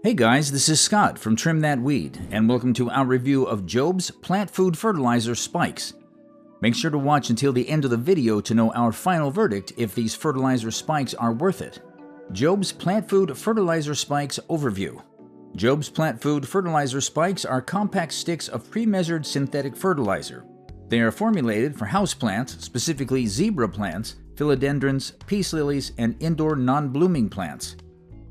Hey guys, this is Scott from Trim That Weed, and welcome to our review of Jobe's plant food fertilizer spikes. Make sure to watch until the end of the video to know our final verdict if these fertilizer spikes are worth it. Jobe's plant food fertilizer spikes overview. Jobe's plant food fertilizer spikes are compact sticks of pre-measured synthetic fertilizer. They are formulated for houseplants, specifically zebra plants, philodendrons, peace lilies, and indoor non-blooming plants.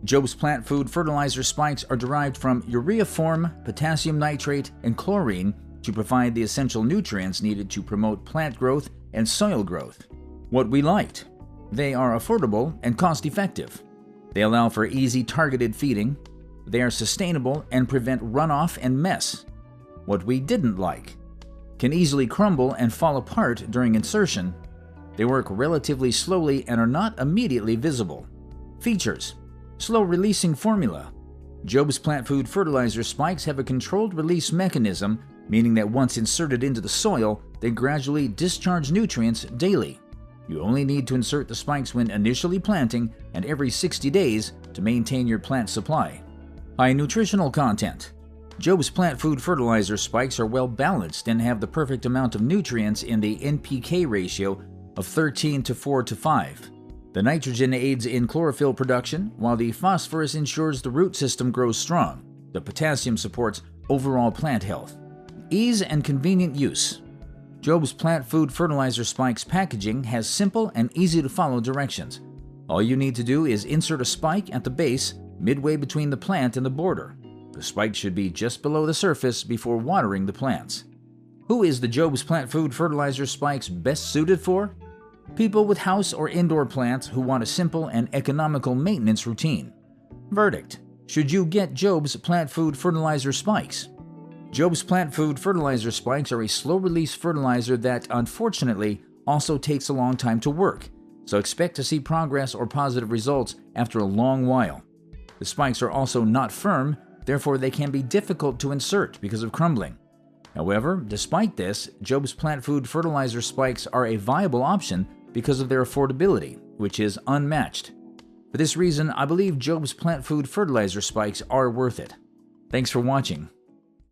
Jobe's plant food fertilizer spikes are derived from ureaform, potassium nitrate, and chlorine to provide the essential nutrients needed to promote plant growth and soil growth. What we liked: they are affordable and cost-effective. They allow for easy targeted feeding. They are sustainable and prevent runoff and mess. What we didn't like: can easily crumble and fall apart during insertion. They work relatively slowly and are not immediately visible. Features: slow-releasing formula. Jobe's plant food fertilizer spikes have a controlled release mechanism, meaning that once inserted into the soil, they gradually discharge nutrients daily. You only need to insert the spikes when initially planting and every 60 days to maintain your plant supply. High nutritional content. Jobe's plant food fertilizer spikes are well balanced and have the perfect amount of nutrients in the NPK ratio of 13:4:5. The nitrogen aids in chlorophyll production, while the phosphorus ensures the root system grows strong. The potassium supports overall plant health. Ease and convenient use. Jobe's plant food fertilizer spikes packaging has simple and easy-to-follow directions. All you need to do is insert a spike at the base, midway between the plant and the border. The spike should be just below the surface before watering the plants. Who is the Jobe's plant food fertilizer spikes best suited for? People with house or indoor plants who want a simple and economical maintenance routine. Verdict: should you get Jobe's plant food fertilizer spikes? Jobe's plant food fertilizer spikes are a slow-release fertilizer that, unfortunately, also takes a long time to work, so expect to see progress or positive results after a long while. The spikes are also not firm, therefore they can be difficult to insert because of crumbling. However, despite this, Jobe's plant food fertilizer spikes are a viable option because of their affordability, which is unmatched. For this reason, I believe Jobe's plant food fertilizer spikes are worth it. Thanks for watching.